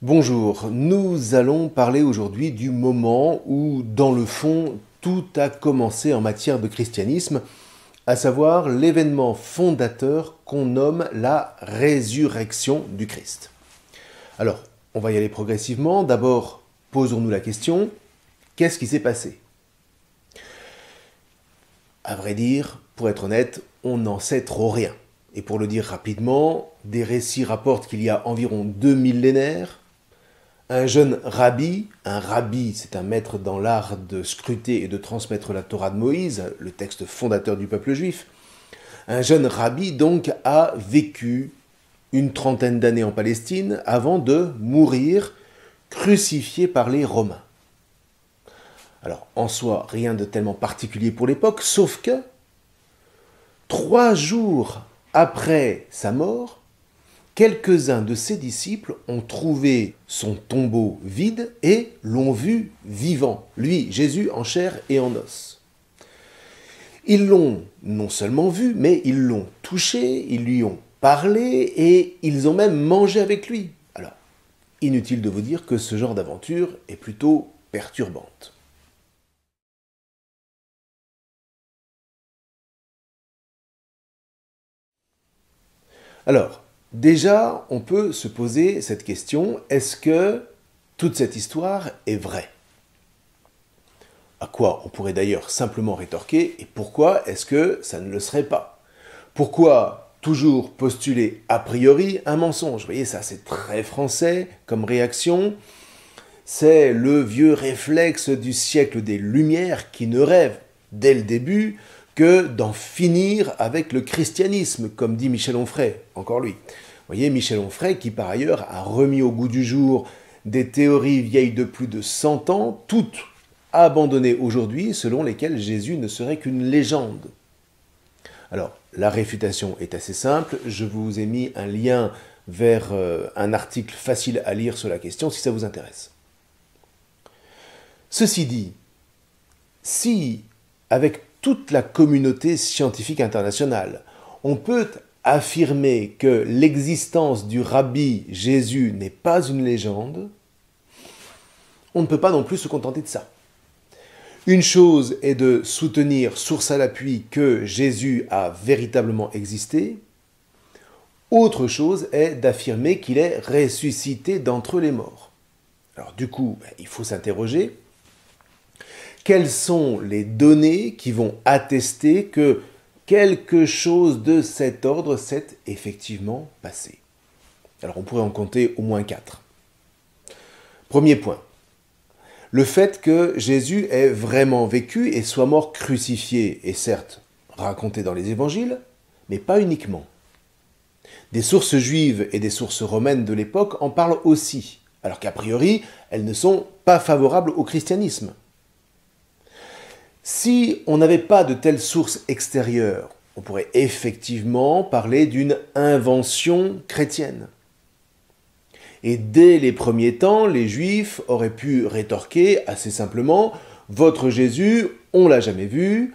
Bonjour, nous allons parler aujourd'hui du moment où, dans le fond, tout a commencé en matière de christianisme, à savoir l'événement fondateur qu'on nomme la résurrection du Christ. Alors, on va y aller progressivement. D'abord, posons-nous la question, qu'est-ce qui s'est passé? À vrai dire, pour être honnête, on n'en sait trop rien. Et pour le dire rapidement, des récits rapportent qu'il y a environ 2 millénaires, un jeune rabbi, un rabbi c'est un maître dans l'art de scruter et de transmettre la Torah de Moïse, le texte fondateur du peuple juif, un jeune rabbi donc a vécu une trentaine d'années en Palestine avant de mourir crucifié par les Romains. Alors en soi, rien de tellement particulier pour l'époque, sauf que 3 jours après sa mort, quelques-uns de ses disciples ont trouvé son tombeau vide et l'ont vu vivant, lui, Jésus, en chair et en os. Ils l'ont non seulement vu, mais ils l'ont touché, ils lui ont parlé et ils ont même mangé avec lui. Alors, inutile de vous dire que ce genre d'aventure est plutôt perturbante. Alors, déjà, on peut se poser cette question, est-ce que toute cette histoire est vraie? À quoi on pourrait d'ailleurs simplement rétorquer, et pourquoi est-ce que ça ne le serait pas? Pourquoi toujours postuler a priori un mensonge? Vous voyez, ça c'est très français comme réaction. C'est le vieux réflexe du siècle des Lumières qui ne rêve, dès le début, que d'en finir avec le christianisme, comme dit Michel Onfray, encore lui. Vous voyez, Michel Onfray qui par ailleurs a remis au goût du jour des théories vieilles de plus de 100 ans, toutes abandonnées aujourd'hui, selon lesquelles Jésus ne serait qu'une légende. Alors, la réfutation est assez simple, je vous ai mis un lien vers un article facile à lire sur la question si ça vous intéresse. Ceci dit, si, avec toute la communauté scientifique internationale, on peut affirmer que l'existence du rabbi Jésus n'est pas une légende, on ne peut pas non plus se contenter de ça. Une chose est de soutenir, source à l'appui, que Jésus a véritablement existé. Autre chose est d'affirmer qu'il est ressuscité d'entre les morts. Alors du coup, il faut s'interroger. Quelles sont les données qui vont attester que quelque chose de cet ordre s'est effectivement passé? Alors on pourrait en compter au moins 4. Premier point. Le fait que Jésus ait vraiment vécu et soit mort crucifié est certes raconté dans les évangiles, mais pas uniquement. Des sources juives et des sources romaines de l'époque en parlent aussi, alors qu'a priori, elles ne sont pas favorables au christianisme. Si on n'avait pas de telles sources extérieures, on pourrait effectivement parler d'une invention chrétienne. Et dès les premiers temps, les Juifs auraient pu rétorquer assez simplement « Votre Jésus, on l'a jamais vu,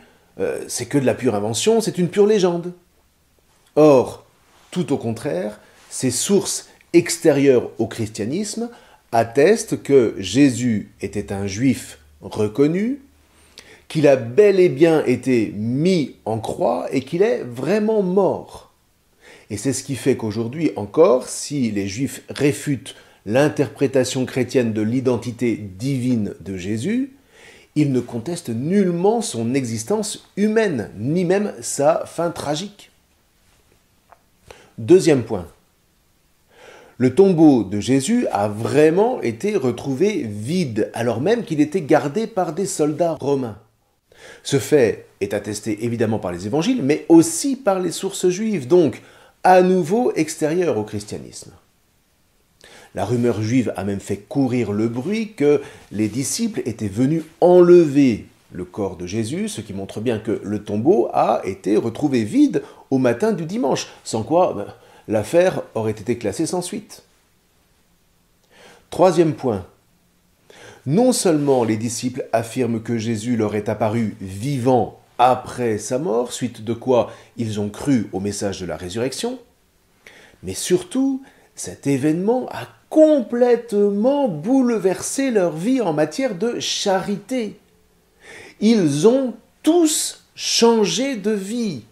c'est que de la pure invention, c'est une pure légende. » Or, tout au contraire, ces sources extérieures au christianisme attestent que Jésus était un Juif reconnu, qu'il a bel et bien été mis en croix et qu'il est vraiment mort. Et c'est ce qui fait qu'aujourd'hui encore, si les Juifs réfutent l'interprétation chrétienne de l'identité divine de Jésus, ils ne contestent nullement son existence humaine, ni même sa fin tragique. Deuxième point. Le tombeau de Jésus a vraiment été retrouvé vide, alors même qu'il était gardé par des soldats romains. Ce fait est attesté évidemment par les évangiles, mais aussi par les sources juives, donc à nouveau extérieures au christianisme. La rumeur juive a même fait courir le bruit que les disciples étaient venus enlever le corps de Jésus, ce qui montre bien que le tombeau a été retrouvé vide au matin du dimanche, sans quoi l'affaire aurait été classée sans suite. Troisième point. Non seulement les disciples affirment que Jésus leur est apparu vivant après sa mort, suite de quoi ils ont cru au message de la résurrection, mais surtout, cet événement a complètement bouleversé leur vie en matière de charité. Ils ont tous changé de vie.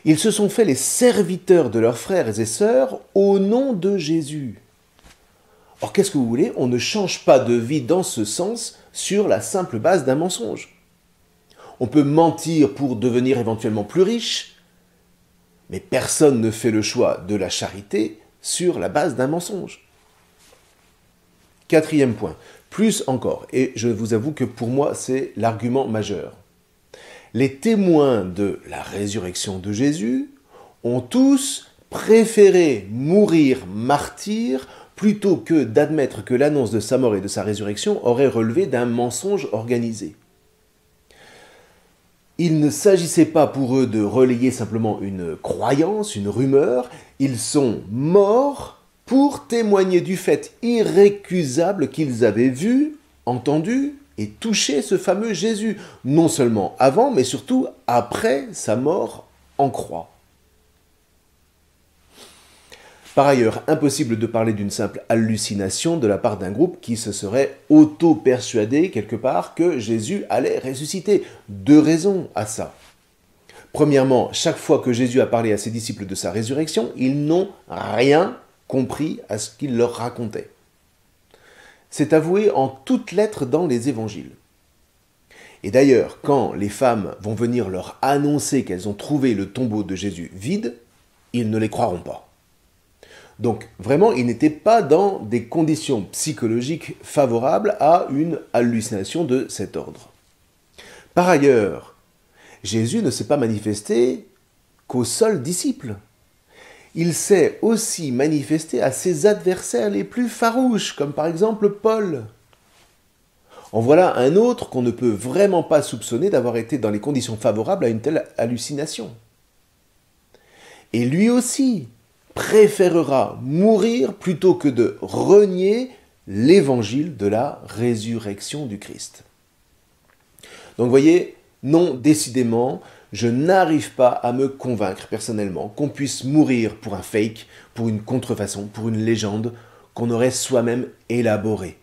Ils se sont fait les serviteurs de leurs frères et sœurs au nom de Jésus. Or, qu'est-ce que vous voulez? On ne change pas de vie dans ce sens sur la simple base d'un mensonge. On peut mentir pour devenir éventuellement plus riche, mais personne ne fait le choix de la charité sur la base d'un mensonge. Quatrième point, plus encore, et je vous avoue que pour moi c'est l'argument majeur. Les témoins de la résurrection de Jésus ont tous préféré mourir martyrs plutôt que d'admettre que l'annonce de sa mort et de sa résurrection aurait relevé d'un mensonge organisé. Il ne s'agissait pas pour eux de relayer simplement une croyance, une rumeur, ils sont morts pour témoigner du fait irrécusable qu'ils avaient vu, entendu et touché ce fameux Jésus, non seulement avant, mais surtout après sa mort en croix. Par ailleurs, impossible de parler d'une simple hallucination de la part d'un groupe qui se serait auto-persuadé quelque part que Jésus allait ressusciter. Deux raisons à ça. Premièrement, chaque fois que Jésus a parlé à ses disciples de sa résurrection, ils n'ont rien compris à ce qu'il leur racontait. C'est avoué en toutes lettres dans les évangiles. Et d'ailleurs, quand les femmes vont venir leur annoncer qu'elles ont trouvé le tombeau de Jésus vide, ils ne les croiront pas. Donc vraiment, ils n'étaient pas dans des conditions psychologiques favorables à une hallucination de cet ordre. Par ailleurs, Jésus ne s'est pas manifesté qu'aux seuls disciples. Il s'est aussi manifesté à ses adversaires les plus farouches, comme par exemple Paul. En voilà un autre qu'on ne peut vraiment pas soupçonner d'avoir été dans les conditions favorables à une telle hallucination. Et lui aussi préférera mourir plutôt que de renier l'évangile de la résurrection du Christ. Donc vous voyez, non, décidément, je n'arrive pas à me convaincre personnellement qu'on puisse mourir pour un fake, pour une contrefaçon, pour une légende qu'on aurait soi-même élaborée.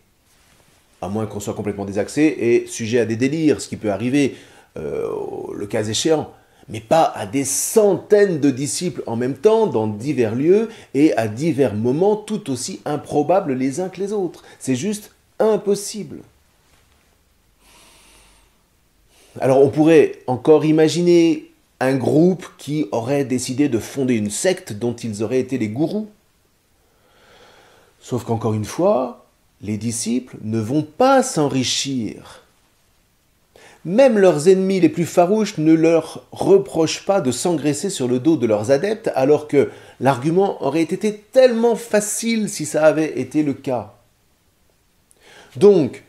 À moins qu'on soit complètement désaxé et sujet à des délires, ce qui peut arriver le cas échéant. Mais pas à des centaines de disciples en même temps, dans divers lieux, et à divers moments tout aussi improbables les uns que les autres. C'est juste impossible. Alors on pourrait encore imaginer un groupe qui aurait décidé de fonder une secte dont ils auraient été les gourous. Sauf qu'encore une fois, les disciples ne vont pas s'enrichir. Même leurs ennemis les plus farouches ne leur reprochent pas de s'engraisser sur le dos de leurs adeptes, alors que l'argument aurait été tellement facile si ça avait été le cas. Donc,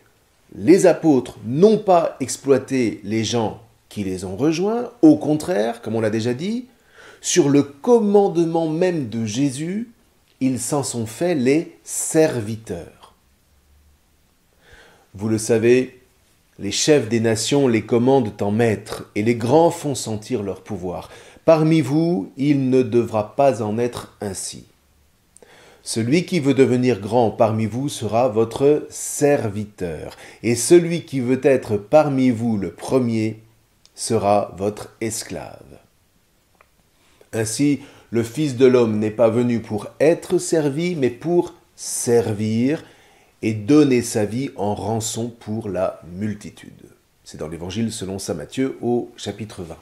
les apôtres n'ont pas exploité les gens qui les ont rejoints, au contraire, comme on l'a déjà dit, sur le commandement même de Jésus, ils s'en sont fait les serviteurs. Vous le savez, les chefs des nations les commandent en maîtres, et les grands font sentir leur pouvoir. Parmi vous, il ne devra pas en être ainsi. Celui qui veut devenir grand parmi vous sera votre serviteur, et celui qui veut être parmi vous le premier sera votre esclave. Ainsi, le Fils de l'homme n'est pas venu pour être servi, mais pour servir, et donner sa vie en rançon pour la multitude. C'est dans l'Évangile selon saint Matthieu au chapitre 20.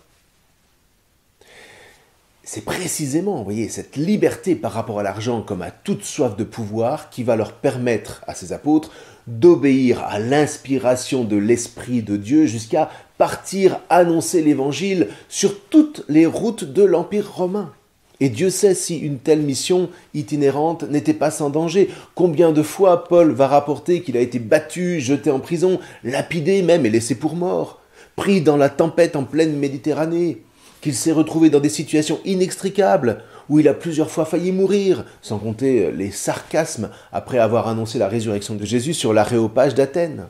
C'est précisément, vous voyez, cette liberté par rapport à l'argent comme à toute soif de pouvoir qui va leur permettre à ces apôtres d'obéir à l'inspiration de l'Esprit de Dieu jusqu'à partir annoncer l'Évangile sur toutes les routes de l'Empire romain. Et Dieu sait si une telle mission itinérante n'était pas sans danger. Combien de fois Paul va rapporter qu'il a été battu, jeté en prison, lapidé même et laissé pour mort, pris dans la tempête en pleine Méditerranée, qu'il s'est retrouvé dans des situations inextricables, où il a plusieurs fois failli mourir, sans compter les sarcasmes après avoir annoncé la résurrection de Jésus sur l'aréopage d'Athènes.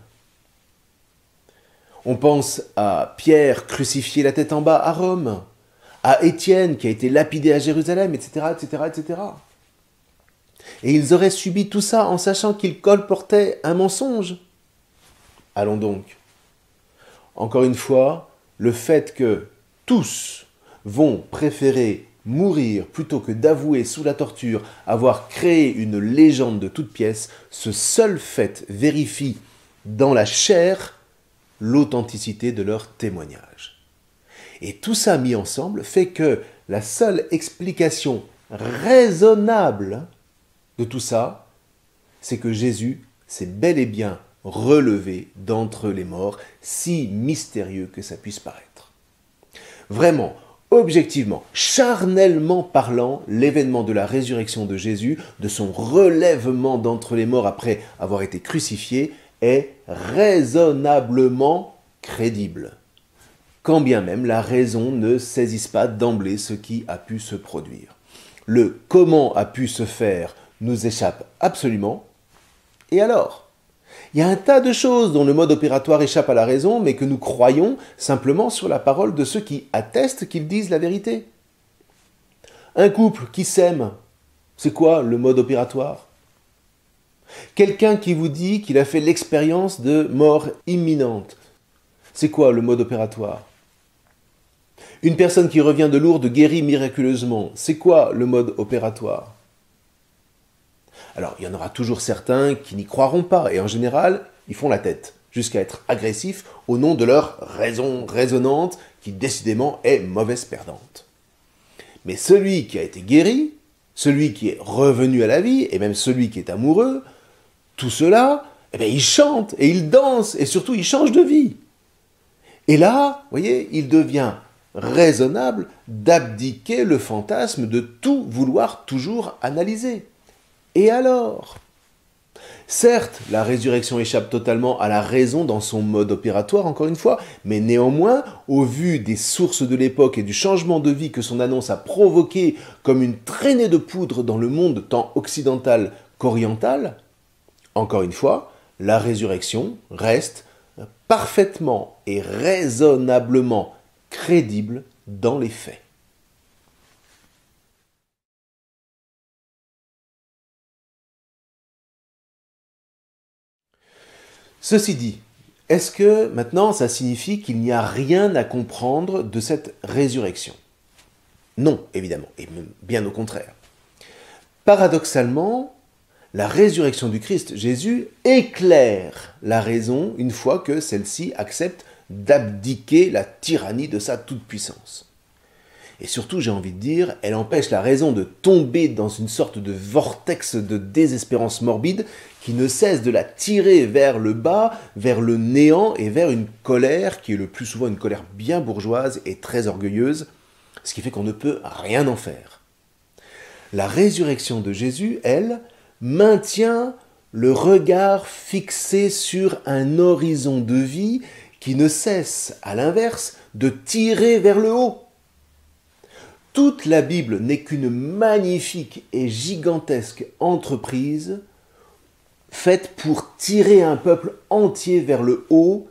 On pense à Pierre crucifié la tête en bas à Rome, à Étienne qui a été lapidé à Jérusalem, etc., etc., etc. Et ils auraient subi tout ça en sachant qu'ils colportaient un mensonge. Allons donc. Encore une fois, le fait que tous vont préférer mourir plutôt que d'avouer sous la torture avoir créé une légende de toute pièce, ce seul fait vérifie dans la chair l'authenticité de leur témoignage. Et tout ça mis ensemble fait que la seule explication raisonnable de tout ça, c'est que Jésus s'est bel et bien relevé d'entre les morts, si mystérieux que ça puisse paraître. Vraiment, objectivement, charnellement parlant, l'événement de la résurrection de Jésus, de son relèvement d'entre les morts après avoir été crucifié, est raisonnablement crédible. Quand bien même la raison ne saisisse pas d'emblée ce qui a pu se produire. Le comment a pu se faire nous échappe absolument. Et alors ? Il y a un tas de choses dont le mode opératoire échappe à la raison, mais que nous croyons simplement sur la parole de ceux qui attestent qu'ils disent la vérité. Un couple qui s'aime, c'est quoi le mode opératoire ? Quelqu'un qui vous dit qu'il a fait l'expérience de mort imminente, c'est quoi le mode opératoire ? Une personne qui revient de Lourdes guérie miraculeusement, c'est quoi le mode opératoire ? Alors, il y en aura toujours certains qui n'y croiront pas, et en général, ils font la tête, jusqu'à être agressifs au nom de leur raison raisonnante, qui décidément est mauvaise perdante. Mais celui qui a été guéri, celui qui est revenu à la vie, et même celui qui est amoureux, tout cela, eh bien, il chante, et il danse, et surtout, il change de vie. Et là, vous voyez, il devient raisonnable d'abdiquer le fantasme de tout vouloir toujours analyser. Et alors ? Certes, la résurrection échappe totalement à la raison dans son mode opératoire, encore une fois, mais néanmoins, au vu des sources de l'époque et du changement de vie que son annonce a provoqué comme une traînée de poudre dans le monde tant occidental qu'oriental, encore une fois, la résurrection reste parfaitement et raisonnablement crédible dans les faits. Ceci dit, est-ce que maintenant ça signifie qu'il n'y a rien à comprendre de cette résurrection ? Non, évidemment, et même bien au contraire. Paradoxalement, la résurrection du Christ Jésus éclaire la raison une fois que celle-ci accepte d'abdiquer la tyrannie de sa toute-puissance. Et surtout, j'ai envie de dire, elle empêche la raison de tomber dans une sorte de vortex de désespérance morbide qui ne cesse de la tirer vers le bas, vers le néant et vers une colère qui est le plus souvent une colère bien bourgeoise et très orgueilleuse, ce qui fait qu'on ne peut rien en faire. La résurrection de Jésus, elle, maintient le regard fixé sur un horizon de vie qui ne cesse, à l'inverse, de tirer vers le haut. Toute la Bible n'est qu'une magnifique et gigantesque entreprise faite pour tirer un peuple entier vers le haut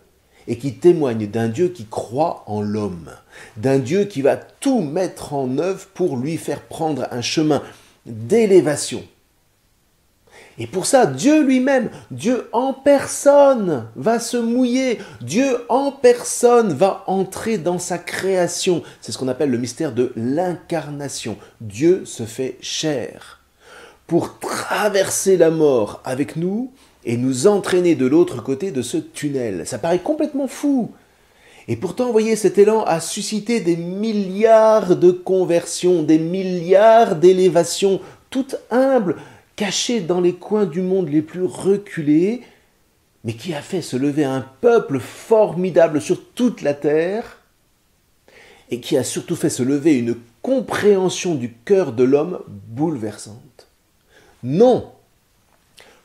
et qui témoigne d'un Dieu qui croit en l'homme, d'un Dieu qui va tout mettre en œuvre pour lui faire prendre un chemin d'élévation. Et pour ça, Dieu lui-même, Dieu en personne va se mouiller. Dieu en personne va entrer dans sa création. C'est ce qu'on appelle le mystère de l'incarnation. Dieu se fait chair pour traverser la mort avec nous et nous entraîner de l'autre côté de ce tunnel. Ça paraît complètement fou. Et pourtant, vous voyez, cet élan a suscité des milliards de conversions, des milliards d'élévations, toutes humbles, cachées dans les coins du monde les plus reculés, mais qui a fait se lever un peuple formidable sur toute la terre, et qui a surtout fait se lever une compréhension du cœur de l'homme bouleversante. Non,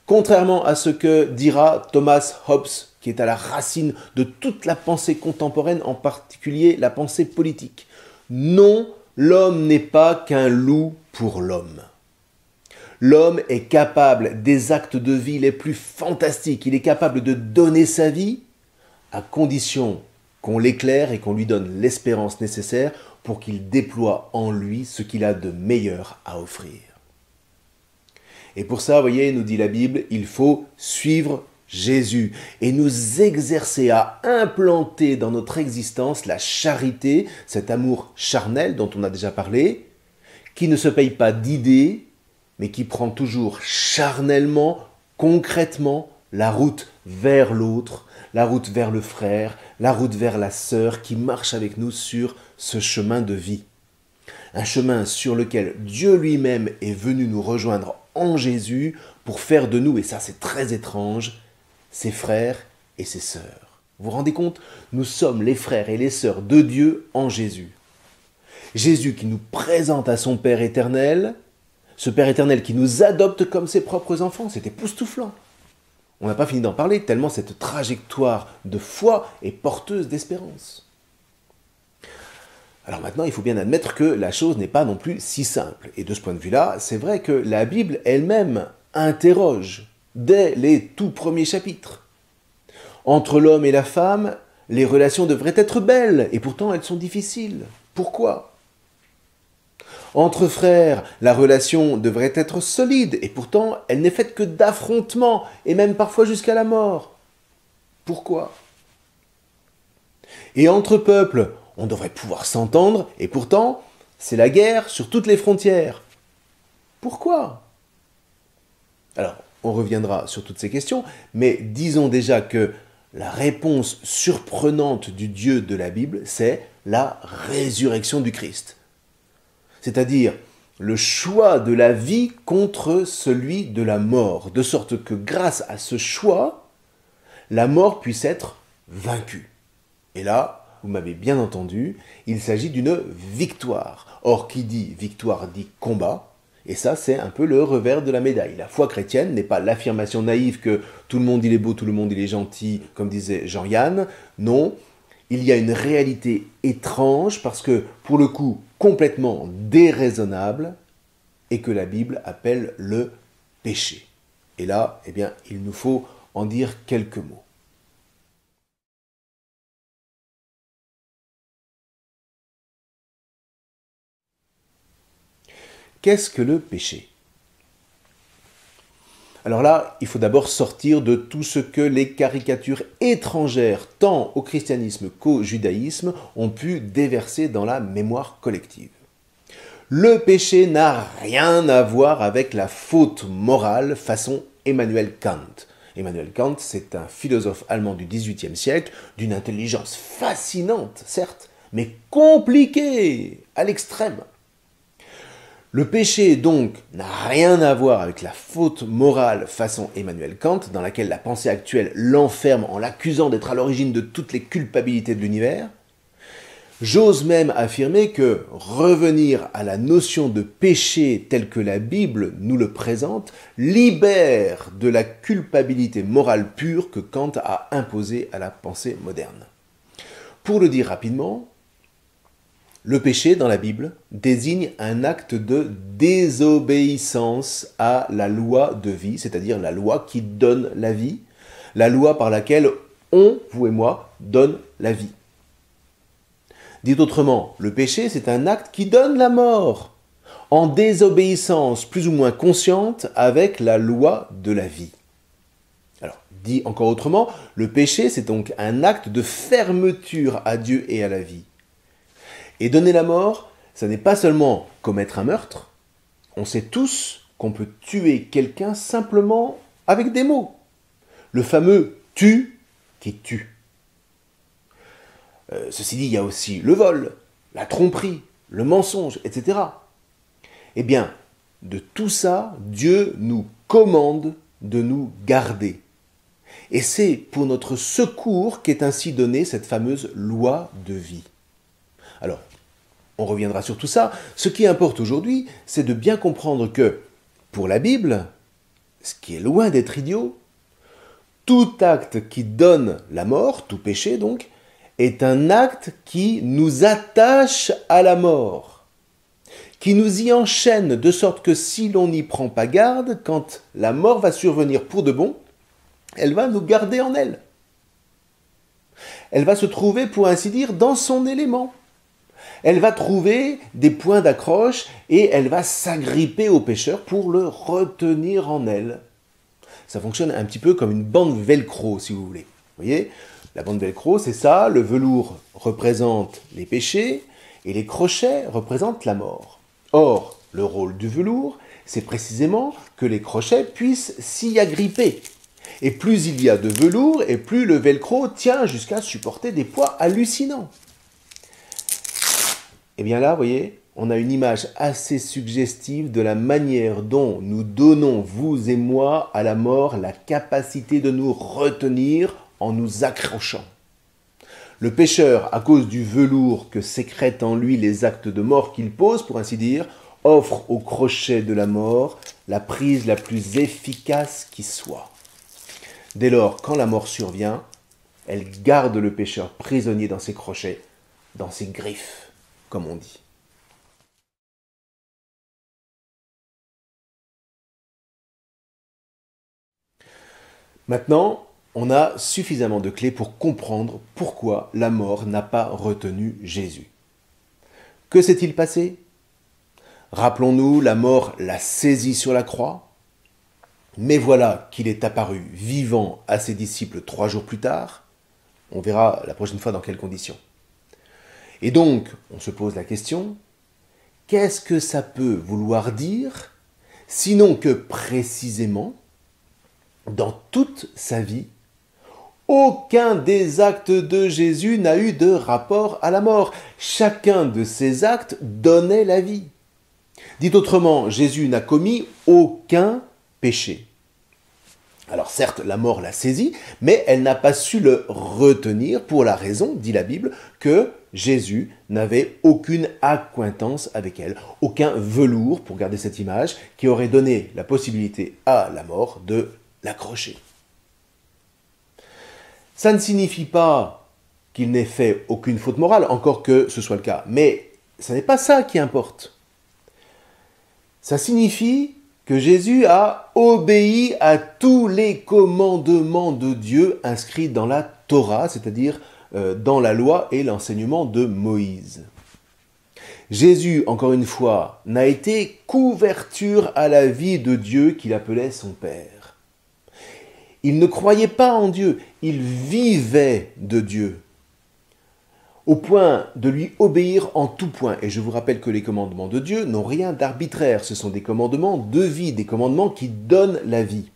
contrairement à ce que dira Thomas Hobbes, qui est à la racine de toute la pensée contemporaine, en particulier la pensée politique. Non, l'homme n'est pas qu'un loup pour l'homme. L'homme est capable des actes de vie les plus fantastiques. Il est capable de donner sa vie à condition qu'on l'éclaire et qu'on lui donne l'espérance nécessaire pour qu'il déploie en lui ce qu'il a de meilleur à offrir. Et pour ça, vous voyez, nous dit la Bible, il faut suivre Jésus et nous exercer à implanter dans notre existence la charité, cet amour charnel dont on a déjà parlé, qui ne se paye pas d'idées, mais qui prend toujours charnellement, concrètement, la route vers l'autre, la route vers le frère, la route vers la sœur qui marche avec nous sur ce chemin de vie. Un chemin sur lequel Dieu lui-même est venu nous rejoindre en Jésus pour faire de nous, et ça c'est très étrange, ses frères et ses sœurs. Vous vous rendez compte? Nous sommes les frères et les sœurs de Dieu en Jésus. Jésus qui nous présente à son Père éternel, ce Père éternel qui nous adopte comme ses propres enfants, c'est époustouflant. On n'a pas fini d'en parler, tellement cette trajectoire de foi est porteuse d'espérance. Alors maintenant, il faut bien admettre que la chose n'est pas non plus si simple. Et de ce point de vue-là, c'est vrai que la Bible elle-même interroge dès les tout premiers chapitres. Entre l'homme et la femme, les relations devraient être belles, et pourtant elles sont difficiles. Pourquoi ? Entre frères, la relation devrait être solide, et pourtant elle n'est faite que d'affrontements, et même parfois jusqu'à la mort. Pourquoi ? Et entre peuples, on devrait pouvoir s'entendre, et pourtant, c'est la guerre sur toutes les frontières. Pourquoi ? Alors, on reviendra sur toutes ces questions, mais disons déjà que la réponse surprenante du Dieu de la Bible, c'est la résurrection du Christ. C'est-à-dire le choix de la vie contre celui de la mort, de sorte que grâce à ce choix, la mort puisse être vaincue. Et là, vous m'avez bien entendu, il s'agit d'une victoire. Or, qui dit victoire dit combat, et ça c'est un peu le revers de la médaille. La foi chrétienne n'est pas l'affirmation naïve que tout le monde il est beau, tout le monde il est gentil, comme disait Jean-Yann. Non, il y a une réalité étrange, parce que, pour le coup, complètement déraisonnable, et que la Bible appelle le péché. Et là, eh bien, il nous faut en dire quelques mots. Qu'est-ce que le péché ? Alors là, il faut d'abord sortir de tout ce que les caricatures étrangères, tant au christianisme qu'au judaïsme, ont pu déverser dans la mémoire collective. Le péché n'a rien à voir avec la faute morale façon Emmanuel Kant. Emmanuel Kant, c'est un philosophe allemand du XVIIIe siècle, d'une intelligence fascinante, certes, mais compliquée à l'extrême. Le péché, donc, n'a rien à voir avec la faute morale façon Emmanuel Kant, dans laquelle la pensée actuelle l'enferme en l'accusant d'être à l'origine de toutes les culpabilités de l'univers. J'ose même affirmer que revenir à la notion de péché telle que la Bible nous le présente libère de la culpabilité morale pure que Kant a imposée à la pensée moderne. Pour le dire rapidement, le péché, dans la Bible, désigne un acte de désobéissance à la loi de vie, c'est-à-dire la loi qui donne la vie, la loi par laquelle on, vous et moi, donne la vie. Dit autrement, le péché, c'est un acte qui donne la mort, en désobéissance plus ou moins consciente avec la loi de la vie. Alors, dit encore autrement, le péché, c'est donc un acte de fermeture à Dieu et à la vie. Et donner la mort, ça n'est pas seulement commettre un meurtre. On sait tous qu'on peut tuer quelqu'un simplement avec des mots. Le fameux « tue » qui tue. Ceci dit, il y a aussi le vol, la tromperie, le mensonge, etc. Eh bien, de tout ça, Dieu nous commande de nous garder. Et c'est pour notre secours qu'est ainsi donnée cette fameuse loi de vie. Alors, on reviendra sur tout ça. Ce qui importe aujourd'hui, c'est de bien comprendre que, pour la Bible, ce qui est loin d'être idiot, tout acte qui donne la mort, tout péché donc, est un acte qui nous attache à la mort, qui nous y enchaîne de sorte que si l'on n'y prend pas garde, quand la mort va survenir pour de bon, elle va nous garder en elle. Elle va se trouver, pour ainsi dire, dans son élément. Elle va trouver des points d'accroche et elle va s'agripper au pêcheur pour le retenir en elle. Ça fonctionne un petit peu comme une bande velcro, si vous voulez. Vous voyez, la bande velcro, c'est ça, le velours représente les péchés et les crochets représentent la mort. Or, le rôle du velours, c'est précisément que les crochets puissent s'y agripper. Et plus il y a de velours, et plus le velcro tient jusqu'à supporter des poids hallucinants. Et bien là, vous voyez, on a une image assez suggestive de la manière dont nous donnons, vous et moi, à la mort, la capacité de nous retenir en nous accrochant. Le pécheur, à cause du velours que sécrètent en lui les actes de mort qu'il pose, pour ainsi dire, offre au crochet de la mort la prise la plus efficace qui soit. Dès lors, quand la mort survient, elle garde le pécheur prisonnier dans ses crochets, dans ses griffes, comme on dit. Maintenant, on a suffisamment de clés pour comprendre pourquoi la mort n'a pas retenu Jésus. Que s'est-il passé? Rappelons-nous, la mort l'a saisi sur la croix, mais voilà qu'il est apparu vivant à ses disciples 3 jours plus tard. On verra la prochaine fois dans quelles conditions. Et donc, on se pose la question, qu'est-ce que ça peut vouloir dire, sinon que précisément, dans toute sa vie, aucun des actes de Jésus n'a eu de rapport à la mort. Chacun de ces actes donnait la vie. Dit autrement, Jésus n'a commis aucun péché. Alors certes, la mort l'a saisi, mais elle n'a pas su le retenir pour la raison, dit la Bible, que Jésus n'avait aucune accointance avec elle, aucun velours, pour garder cette image, qui aurait donné la possibilité à la mort de l'accrocher. Ça ne signifie pas qu'il n'ait fait aucune faute morale, encore que ce soit le cas, mais ce n'est pas ça qui importe. Ça signifie que Jésus a obéi à tous les commandements de Dieu inscrits dans la Torah, c'est-à-dire dans la loi et l'enseignement de Moïse. Jésus, encore une fois, n'a été qu'ouverture à la vie de Dieu qu'il appelait son Père. Il ne croyait pas en Dieu, il vivait de Dieu, au point de lui obéir en tout point. Et je vous rappelle que les commandements de Dieu n'ont rien d'arbitraire, ce sont des commandements de vie, des commandements qui donnent la vie.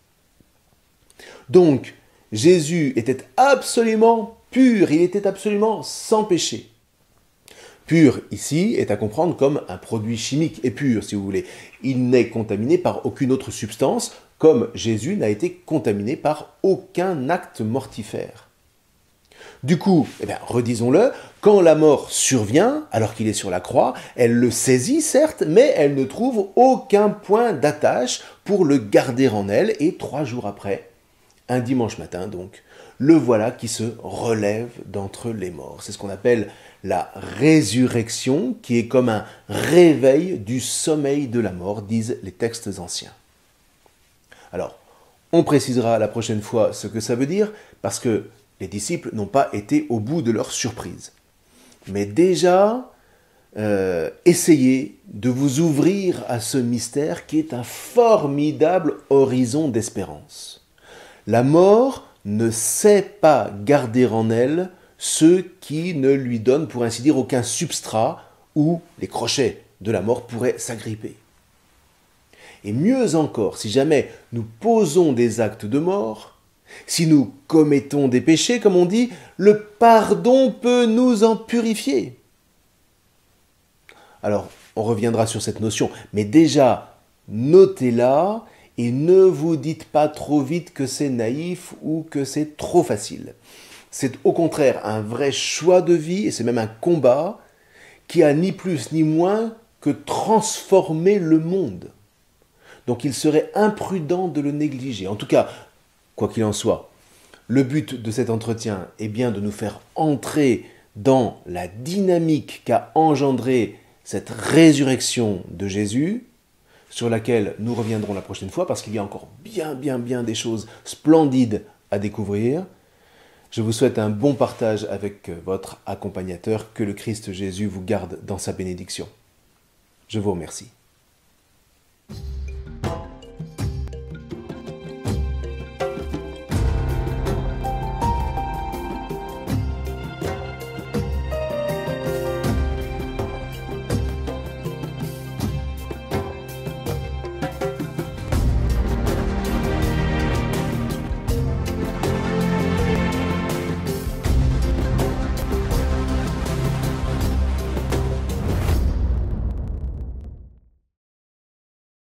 Donc, Jésus était absolument pur, il était absolument sans péché. Pur, ici, est à comprendre comme un produit chimique et pur, si vous voulez. Il n'est contaminé par aucune autre substance, comme Jésus n'a été contaminé par aucun acte mortifère. Du coup, redisons-le, quand la mort survient, alors qu'il est sur la croix, elle le saisit, certes, mais elle ne trouve aucun point d'attache pour le garder en elle, et 3 jours après, un dimanche matin donc, le voilà qui se relève d'entre les morts. C'est ce qu'on appelle la résurrection, qui est comme un réveil du sommeil de la mort, disent les textes anciens. Alors, on précisera la prochaine fois ce que ça veut dire, parce que les disciples n'ont pas été au bout de leur surprise. Mais déjà, essayez de vous ouvrir à ce mystère qui est un formidable horizon d'espérance. La mort ne sait pas garder en elle ceux qui ne lui donnent, pour ainsi dire, aucun substrat où les crochets de la mort pourraient s'agripper. Et mieux encore, si jamais nous posons des actes de mort, si nous commettons des péchés, comme on dit, le pardon peut nous en purifier. Alors, on reviendra sur cette notion, mais déjà, notez-la et ne vous dites pas trop vite que c'est naïf ou que c'est trop facile. C'est au contraire un vrai choix de vie, et c'est même un combat qui a ni plus ni moins que transformer le monde. Donc il serait imprudent de le négliger. En tout cas, quoi qu'il en soit, le but de cet entretien est bien de nous faire entrer dans la dynamique qu'a engendrée cette résurrection de Jésus, sur laquelle nous reviendrons la prochaine fois, parce qu'il y a encore bien des choses splendides à découvrir. Je vous souhaite un bon partage avec votre accompagnateur. Que le Christ Jésus vous garde dans sa bénédiction. Je vous remercie.